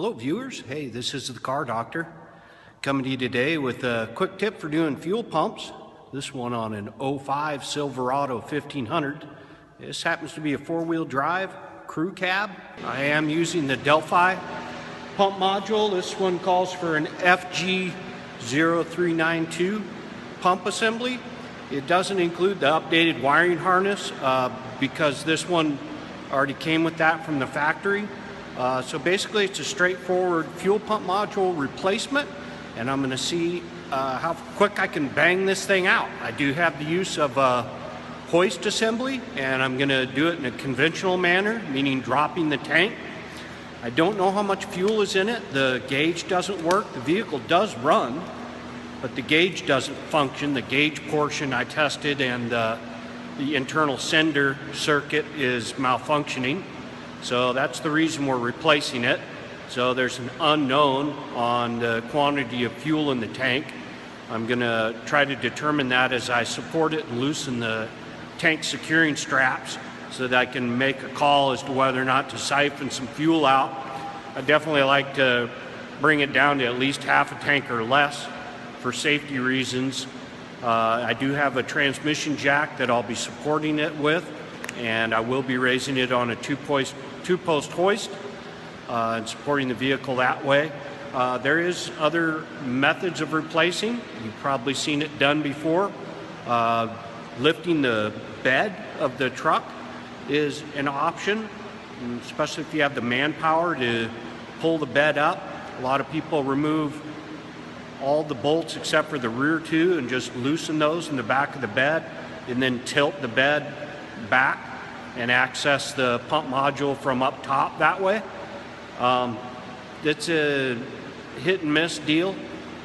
Hello viewers, hey, this is the Car Doctor coming to you today with a quick tip for doing fuel pumps. This one on an 05 Silverado 1500. This happens to be a four-wheel drive crew cab. I am using the Delphi pump module. This one calls for an FG0392 pump assembly. It doesn't include the updated wiring harness because this one already came with that from the factory. So basically it's a straightforward fuel pump module replacement, and I'm going to see how quick I can bang this thing out. I do have the use of a hoist assembly, and I'm going to do it in a conventional manner, meaning dropping the tank. I don't know how much fuel is in it. The gauge doesn't work. The vehicle does run, but the gauge doesn't function. The gauge portion I tested, and the internal sender circuit is malfunctioning. So that's the reason we're replacing it. So there's an unknown on the quantity of fuel in the tank. I'm going to try to determine that as I support it and loosen the tank securing straps so that I can make a call as to whether or not to siphon some fuel out. I definitely like to bring it down to at least half a tank or less for safety reasons. I do have a transmission jack that I'll be supporting it with, and I will be raising it on a two-post hoist and supporting the vehicle that way. There is other methods of replacing. You've probably seen it done before. Lifting the bed of the truck is an option, especially if you have the manpower to pull the bed up. A lot of people remove all the bolts except for the rear two and just loosen those in the back of the bed and then tilt the bed back and access the pump module from up top that way. It's a hit and miss deal.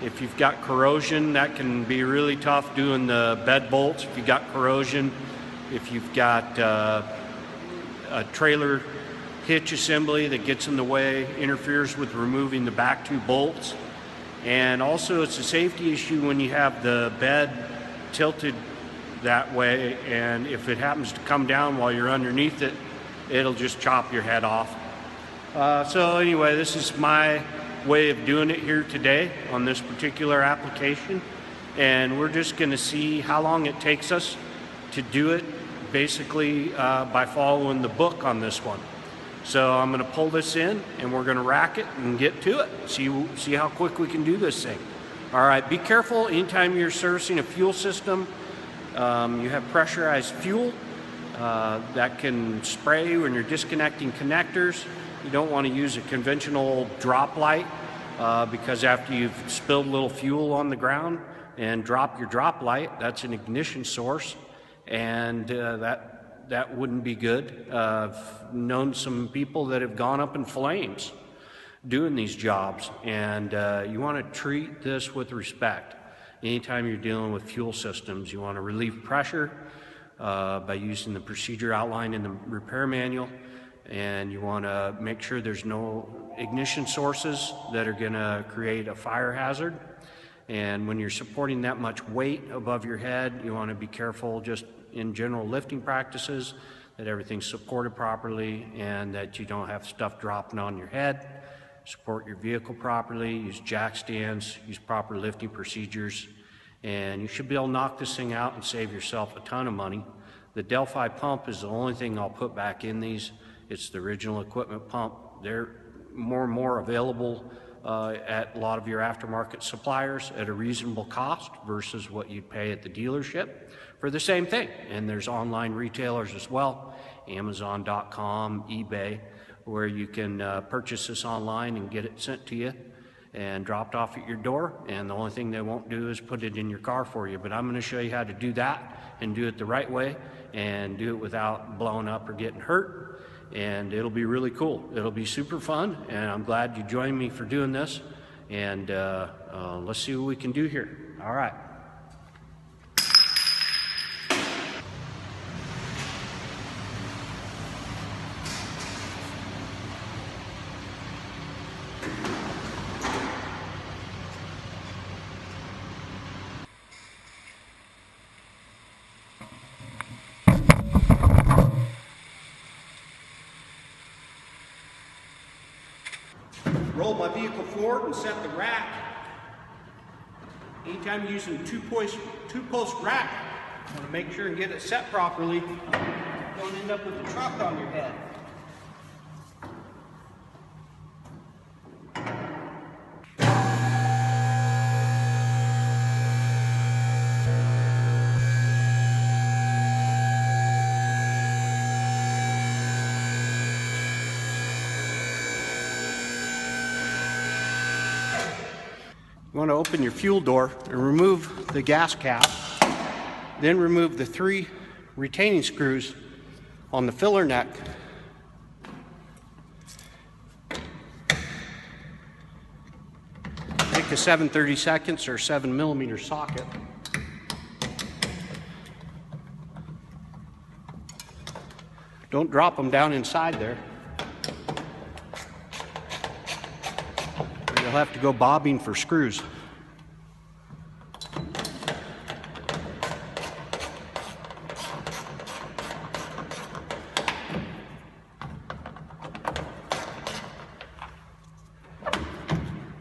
If you've got corrosion, that can be really tough doing the bed bolts. If you've got corrosion, if you've got a trailer hitch assembly that gets in the way, interferes with removing the back two bolts. And also it's a safety issue when you have the bed tilted that way, and if it happens to come down while you're underneath it, it'll just chop your head off. So anyway, this is my way of doing it here today on this particular application, and we're just going to see how long it takes us to do it, basically by following the book on this one. So I'm going to pull this in and we're going to rack it and get to it, see how quick we can do this thing. All right, be careful anytime you're servicing a fuel system. You have pressurized fuel that can spray when you're disconnecting connectors. You don't want to use a conventional drop light because after you've spilled a little fuel on the ground and drop your drop light, that's an ignition source, and that wouldn't be good. I've known some people that have gone up in flames doing these jobs, and you want to treat this with respect. Anytime you're dealing with fuel systems, you want to relieve pressure by using the procedure outlined in the repair manual, and you want to make sure there's no ignition sources that are going to create a fire hazard. And when you're supporting that much weight above your head, you want to be careful just in general lifting practices that everything's supported properly and that you don't have stuff dropping on your head. Support your vehicle properly, use jack stands, use proper lifting procedures, and you should be able to knock this thing out and save yourself a ton of money. The Delphi pump is the only thing I'll put back in these. It's the original equipment pump. They're more and more available at a lot of your aftermarket suppliers at a reasonable cost versus what you'd pay at the dealership for the same thing. And there's online retailers as well, Amazon.com, eBay, where you can purchase this online and get it sent to you and dropped off at your door, and the only thing they won't do is put it in your car for you. But I'm going to show you how to do that and do it the right way and do it without blowing up or getting hurt, and it'll be really cool. It'll be super fun, and I'm glad you joined me for doing this, and let's see what we can do here. All right. roll my vehicle forward and set the rack. Anytime you're using a two-post rack, you want to make sure and get it set properly. Don't end up with a truck on your head. You want to open your fuel door and remove the gas cap, then remove the 3 retaining screws on the filler neck. Take a 7/32 or 7mm socket. Don't drop them down inside there. You'll have to go bobbing for screws.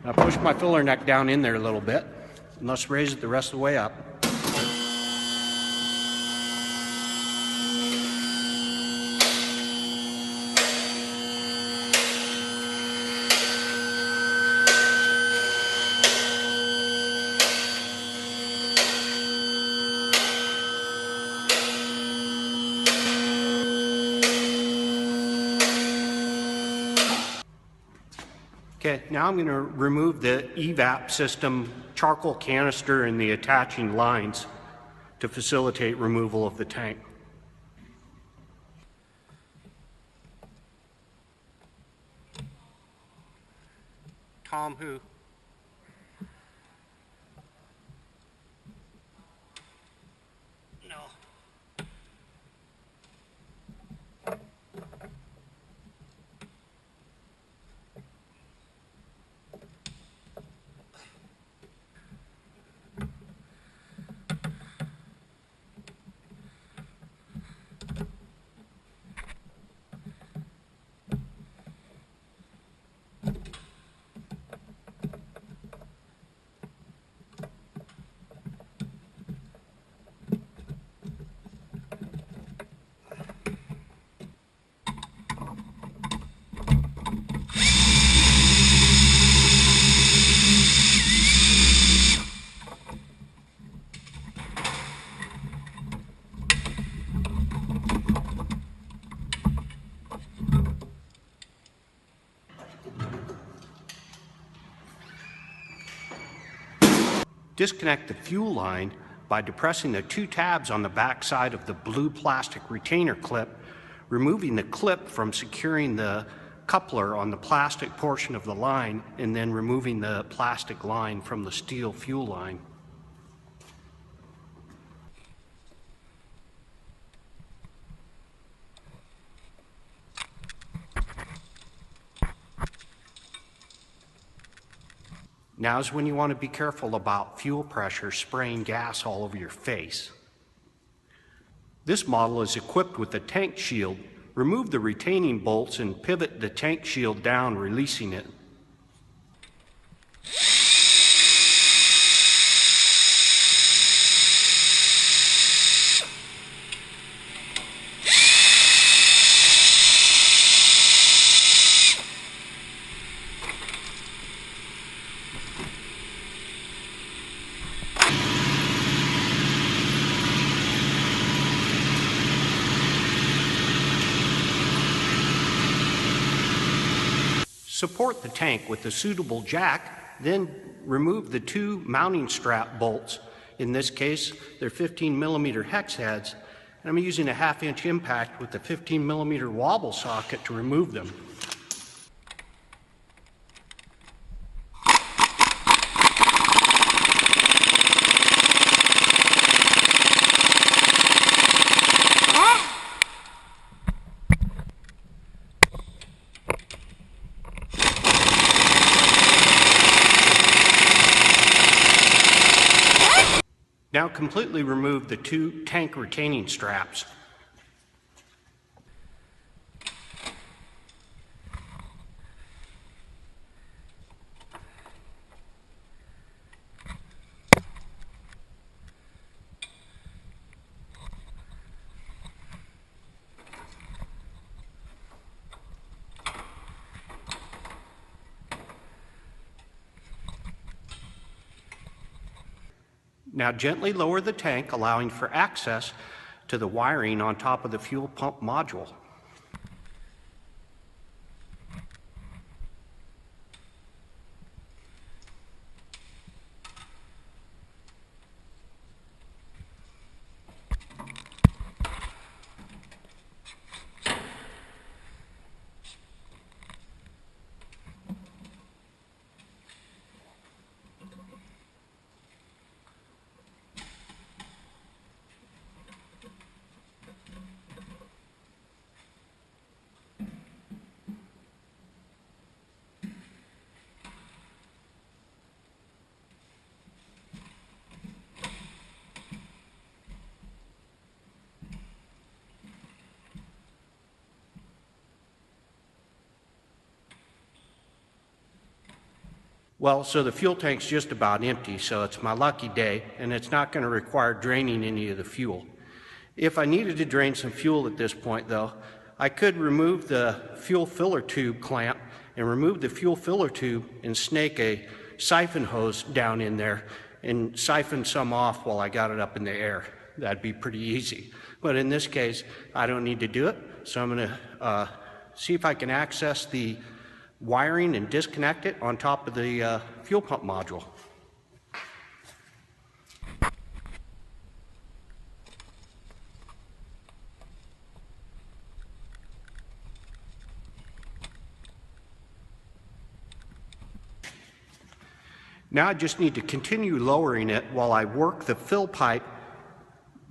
Now push my filler neck down in there a little bit, and let's raise it the rest of the way up. Okay, now I'm going to remove the evap system charcoal canister and the attaching lines to facilitate removal of the tank. Tom who? No. Disconnect the fuel line by depressing the 2 tabs on the back side of the blue plastic retainer clip, removing the clip from securing the coupler on the plastic portion of the line, and then removing the plastic line from the steel fuel line. Now is when you want to be careful about fuel pressure spraying gas all over your face. This model is equipped with a tank shield. Remove the retaining bolts and pivot the tank shield down, releasing it. Support the tank with a suitable jack, then remove the 2 mounting strap bolts. In this case, they're 15mm hex heads, and I'm using a 1/2-inch impact with a 15mm wobble socket to remove them. Now completely remove the 2 tank retaining straps. Now gently lower the tank, allowing for access to the wiring on top of the fuel pump module. Well, so the fuel tank's just about empty, so it's my lucky day, and it's not going to require draining any of the fuel. If I needed to drain some fuel at this point, though, I could remove the fuel filler tube clamp and remove the fuel filler tube and snake a siphon hose down in there and siphon some off while I got it up in the air. That'd be pretty easy. But in this case, I don't need to do it, so I'm going to see if I can access the wiring and disconnect it on top of the fuel pump module. Now I just need to continue lowering it while I work the fill pipe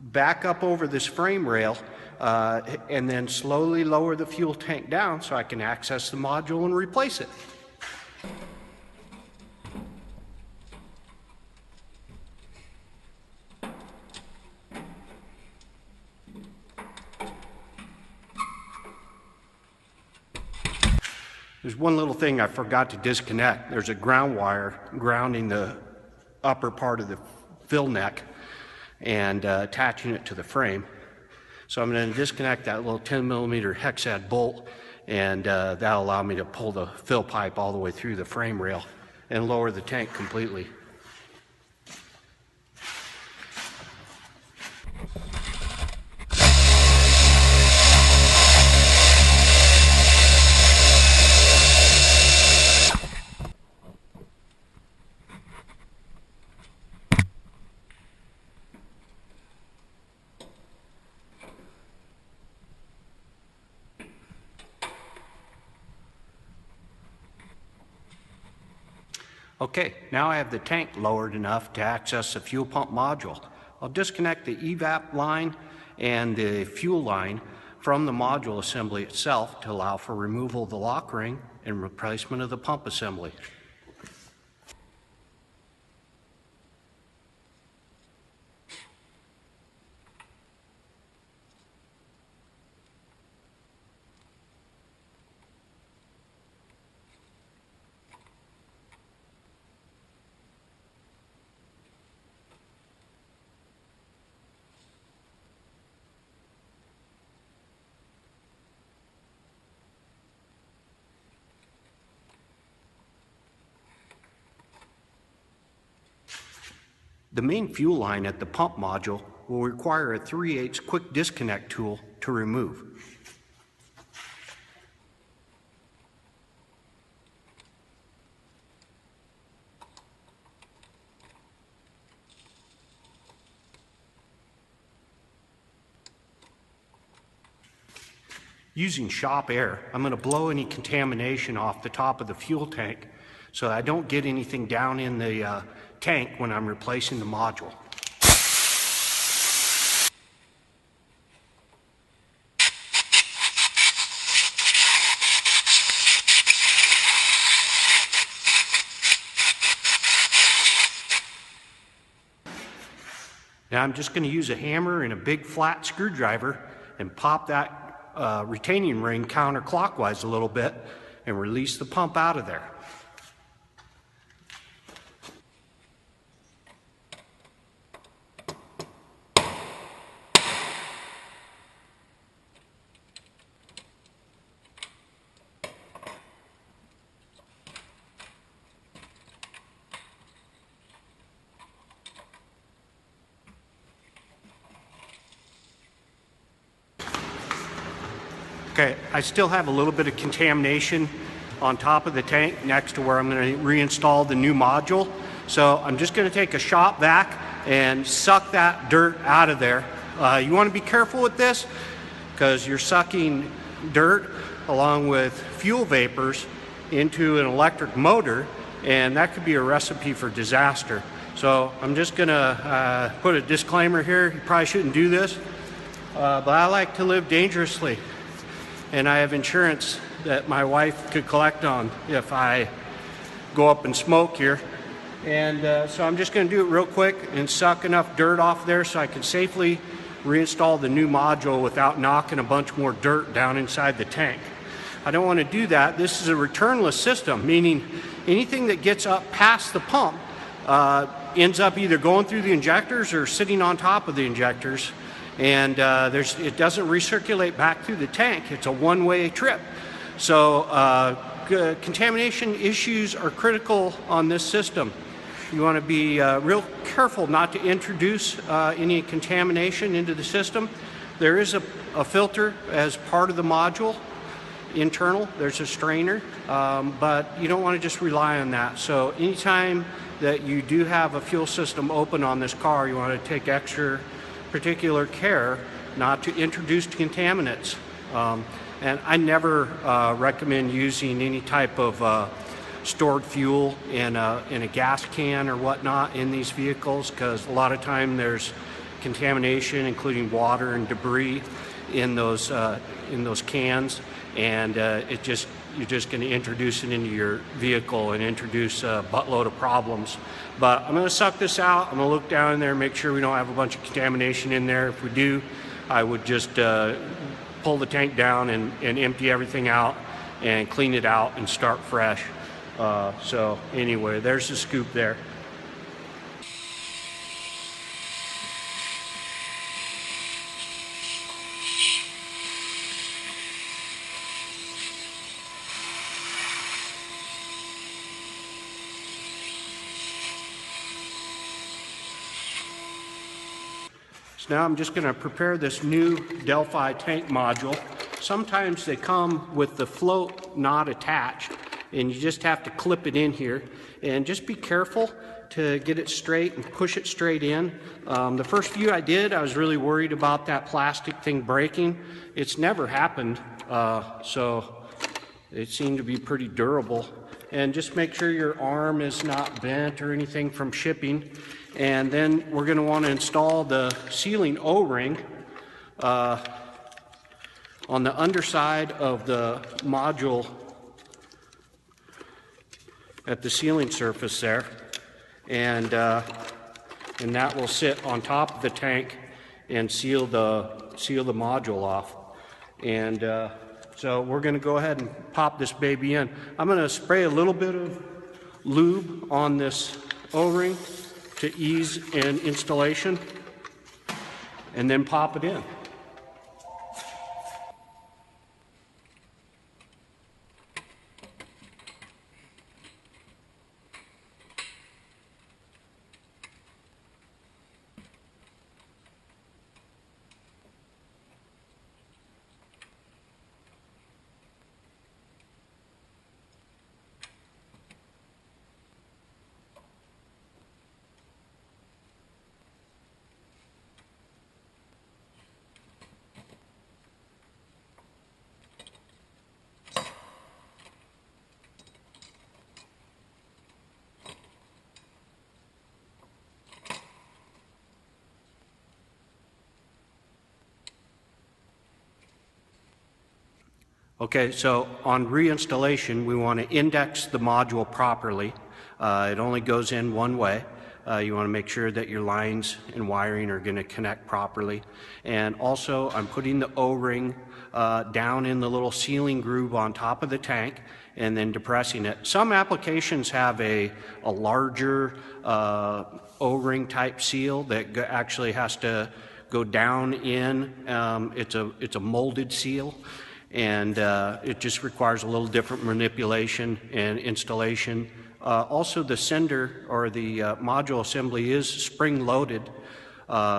back up over this frame rail and then slowly lower the fuel tank down so I can access the module and replace it. There's one little thing I forgot to disconnect. There's a ground wire grounding the upper part of the fill neck and attaching it to the frame. So I'm going to disconnect that little 10mm hexad bolt, and that'll allow me to pull the fill pipe all the way through the frame rail and lower the tank completely. Okay, now I have the tank lowered enough to access the fuel pump module. I'll disconnect the evap line and the fuel line from the module assembly itself to allow for removal of the lock ring and replacement of the pump assembly. The main fuel line at the pump module will require a 3/8 quick disconnect tool to remove. Using shop air, I'm going to blow any contamination off the top of the fuel tank so I don't get anything down in the tank when I'm replacing the module. Now I'm just going to use a hammer and a big flat screwdriver and pop that retaining ring counterclockwise a little bit and release the pump out of there. Okay, I still have a little bit of contamination on top of the tank next to where I'm going to reinstall the new module. So I'm just going to take a shop vac and suck that dirt out of there. You want to be careful with this because you're sucking dirt along with fuel vapors into an electric motor, and that could be a recipe for disaster. So I'm just going to put a disclaimer here. You probably shouldn't do this, but I like to live dangerously, and I have insurance that my wife could collect on if I go up and smoke here. And so I'm just going to do it real quick and suck enough dirt off there so I can safely reinstall the new module without knocking a bunch more dirt down inside the tank. I don't want to do that. This is a returnless system, meaning anything that gets up past the pump ends up either going through the injectors or sitting on top of the injectors, and it doesn't recirculate back through the tank. It's a one-way trip. So contamination issues are critical on this system. You want to be real careful not to introduce any contamination into the system. There is a filter as part of the module, internal. There's a strainer, but you don't want to just rely on that. So anytime that you do have a fuel system open on this car, you want to take extra particular care not to introduce contaminants. And I never recommend using any type of stored fuel in a gas can or whatnot in these vehicles, because a lot of time there's contamination, including water and debris, in those cans, and you're just going to introduce it into your vehicle and introduce a buttload of problems. But I'm going to suck this out. I'm going to look down in there and make sure we don't have a bunch of contamination in there. If we do, I would just pull the tank down and empty everything out and clean it out and start fresh. So anyway, there's the scoop there. So now I'm just going to prepare this new Delphi tank module. Sometimes they come with the float not attached, and you just have to clip it in here. And just be careful to get it straight and push it straight in. The first few I did, I was really worried about that plastic thing breaking. It's never happened, so it seemed to be pretty durable. And just make sure your arm is not bent or anything from shipping. And then we're going to want to install the sealing O-ring on the underside of the module at the sealing surface there, and that will sit on top of the tank and seal the module off. And so we're going to go ahead and pop this baby in. I'm going to spray a little bit of lube on this O-ring to ease in installation, and then pop it in. Okay, so on reinstallation, we want to index the module properly. It only goes in one way. You want to make sure that your lines and wiring are going to connect properly. And also, I'm putting the O-ring down in the little sealing groove on top of the tank and then depressing it. Some applications have a larger O-ring type seal that actually has to go down in. It's a molded seal, and it just requires a little different manipulation and installation. Also, the sender or the module assembly is spring loaded,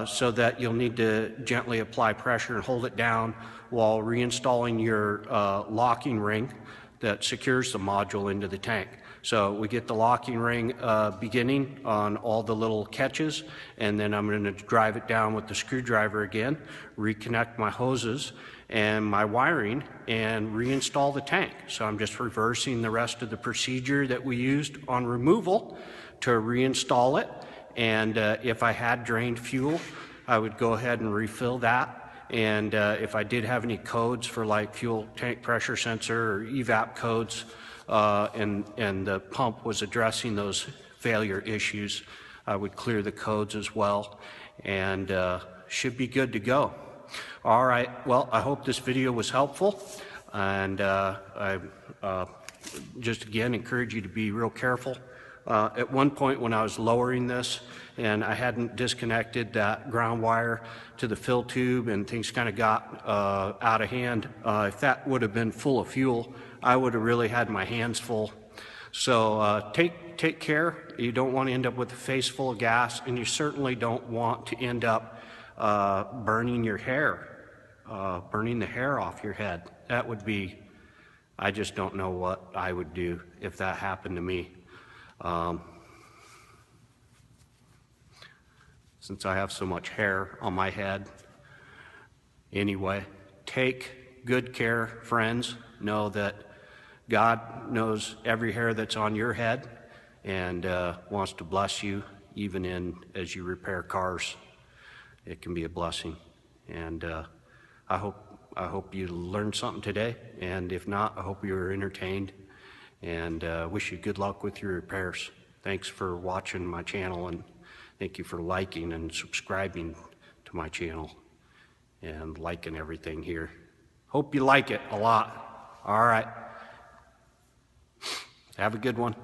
so that you'll need to gently apply pressure and hold it down while reinstalling your locking ring that secures the module into the tank. So we get the locking ring beginning on all the little catches, and then I'm going to drive it down with the screwdriver again, reconnect my hoses and my wiring, and reinstall the tank. So I'm just reversing the rest of the procedure that we used on removal to reinstall it. And if I had drained fuel, I would go ahead and refill that. And if I did have any codes for like fuel tank pressure sensor or evap codes, and the pump was addressing those failure issues, I would clear the codes as well, and should be good to go. All right, well, I hope this video was helpful, and I just again encourage you to be real careful. At one point when I was lowering this and I hadn't disconnected that ground wire to the fill tube and things kind of got out of hand, if that would have been full of fuel, I would have really had my hands full. So take care. You don't want to end up with a face full of gas, and you certainly don't want to end up burning your hair, burning the hair off your head. That would be, I just don't know what I would do if that happened to me. Since I have so much hair on my head. Anyway, take good care, friends. Know that God knows every hair that's on your head and wants to bless you, even as you repair cars. It can be a blessing. And I hope you learned something today. And if not, I hope you were entertained. And wish you good luck with your repairs. Thanks for watching my channel, and thank you for liking and subscribing to my channel and liking everything here. Hope you like it a lot. All right. Have a good one.